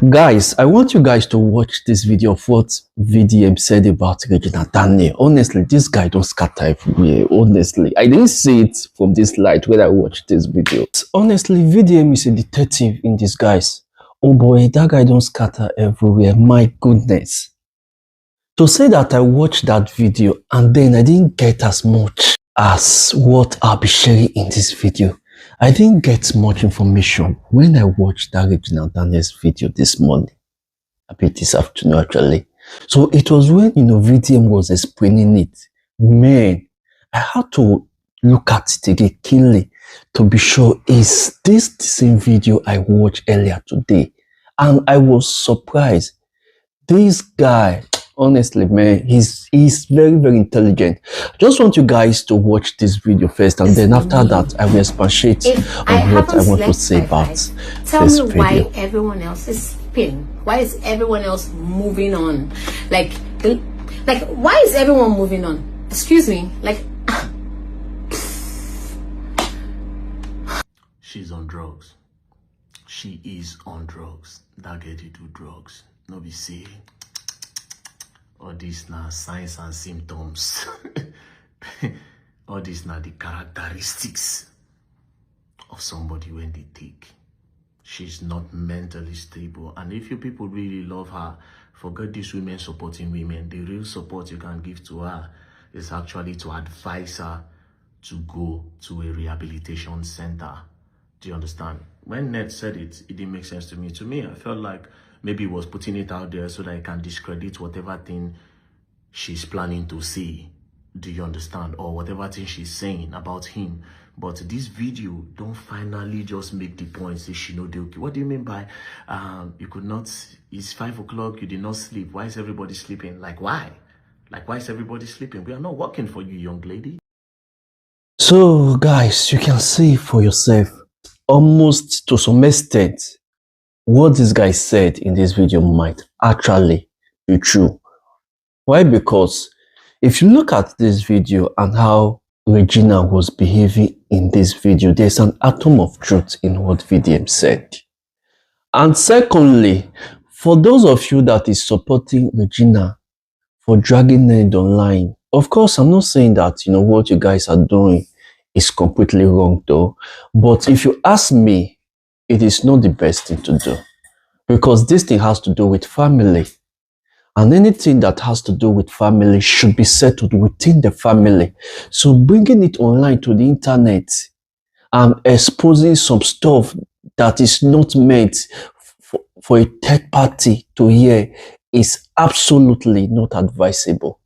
Guys, I want you guys to watch this video of what VDM said about Regina Daniels. Honestly, this guy don't scatter everywhere. Honestly, I didn't see it from this light when I watched this video. Honestly, VDM is a detective in disguise. Oh boy, that guy don't scatter everywhere. My goodness. To say that I watched that video and then I didn't get as much as what I'll be sharing in this video. I didn't get much information when I watched that Regina Daniels video this morning. A bit this afternoon actually. So it was when, VDM was explaining it. Man, I had to look at it again keenly to be sure, is this the same video I watched earlier today? And I was surprised. This guy, honestly, man, he's very, very intelligent. Just want you guys to watch this video first, and then after that, I will expatiate on what I want to say about this video. Tell me why everyone else is sleeping. Why is everyone else moving on? Like, why is everyone moving on? Excuse me, like. She's on drugs. She is on drugs. That girl dey do drugs. No be say all this now signs and symptoms. All this now the characteristics of somebody when they take. She's not mentally stable. And if you people really love her, forget these women supporting women. The real support you can give to her is actually to advise her to go to a rehabilitation center. Do you understand? When Ned said it, it didn't make sense to me. To me, I felt like maybe he was putting it out there so that he can discredit whatever thing she's planning to say. Do you understand? Or whatever thing she's saying about him. But this video don't finally just make the point, say she know they okay. What do you mean by you could not, it's 5 o'clock, you did not sleep. Why is everybody sleeping? Like why? Like why is everybody sleeping? We are not working for you, young lady. So guys, you can see for yourself, almost to some extent, what this guy said in this video might actually be true. Why? Because if you look at this video and how Regina was behaving in this video, there's an atom of truth in what VDM said. And secondly, for those of you that is supporting Regina for dragging Ned online, of course, I'm not saying that, what you guys are doing is completely wrong though. But if you ask me, it is not the best thing to do. Because this thing has to do with family. And anything that has to do with family should be settled within the family. So bringing it online to the internet and exposing some stuff that is not meant for a third party to hear is absolutely not advisable.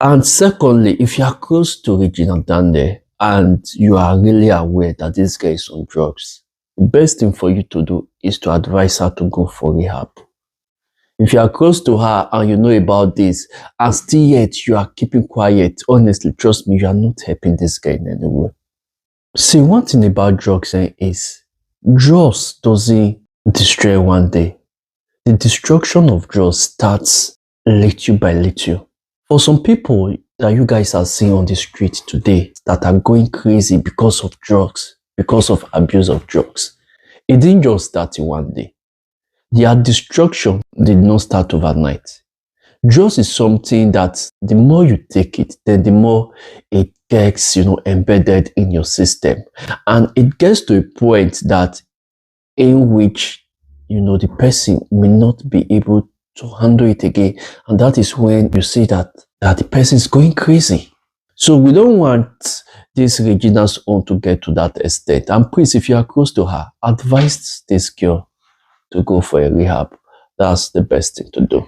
And secondly, if you are close to Regina Daniels and you are really aware that this guy is on drugs, the best thing for you to do is to advise her to go for rehab. If you are close to her and you know about this, and still yet you are keeping quiet, honestly, trust me, you are not helping this guy in any way. See, one thing about drugs is, drugs doesn't destroy one day. The destruction of drugs starts little by little. For some people that you guys are seeing on the street today that are going crazy because of drugs, because of abuse of drugs, it didn't just start in one day. Their destruction did not start overnight. Drugs is something that the more you take it, then the more it gets, embedded in your system. And it gets to a point that in which, the person may not be able to handle it again. And that is when you see that the person is going crazy. So we don't want this Regina's own to get to that extent. And please, if you are close to her, advise this girl to go for a rehab. That's the best thing to do.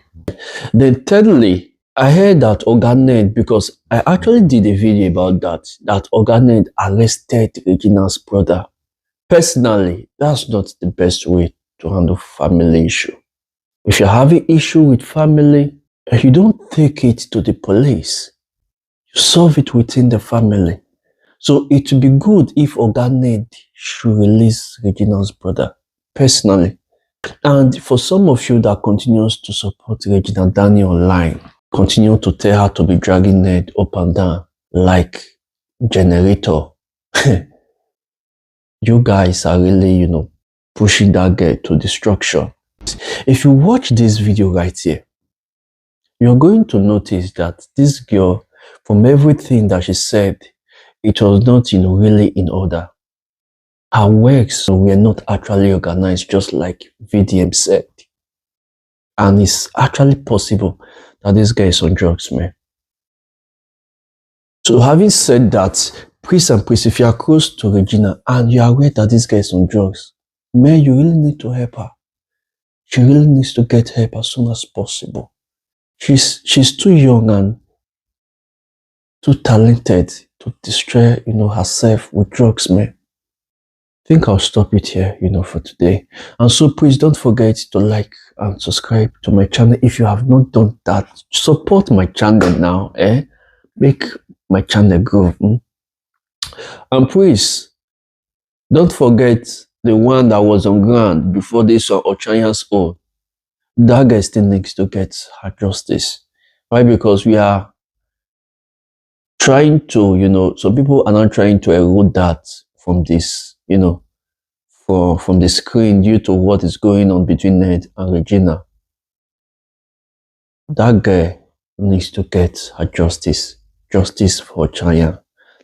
Then thirdly, I heard that Ned, because I actually did a video about that Ned arrested Regina's brother. Personally, that's not the best way to handle family issue. If you're having issue with family, you don't take it to the police. You solve it within the family. So it would be good if Ned should release Regina's brother, personally. And for some of you that continues to support Regina Daniels online, continue to tell her to be dragging Ned up and down like generator. You guys are really, pushing that girl to destruction. If you watch this video right here, you're going to notice that this girl, from everything that she said, it was not, really in order. Her works were not actually organized, just like VDM said. And it's actually possible that this guy is on drugs, man. So having said that, please and please, if you are close to Regina and you are aware that this guy is on drugs, man, you really need to help her. She really needs to get help as soon as possible. She's too young and too talented to destroy, herself with drugs, man. I think I'll stop it here, for today. And so please don't forget to like and subscribe to my channel if you have not done that. Support my channel now, make my channel grow. And please don't forget the one that was on ground before this one, Ochanya's own. That guy still needs to get her justice. Why? Because we are trying to, some people are not trying to erode that from this, from the screen due to what is going on between Ned and Regina. That guy needs to get her justice. Justice for Ochanya.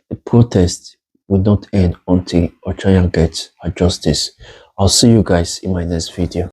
The protest will not end until Ochanya gets her justice. I'll see you guys in my next video.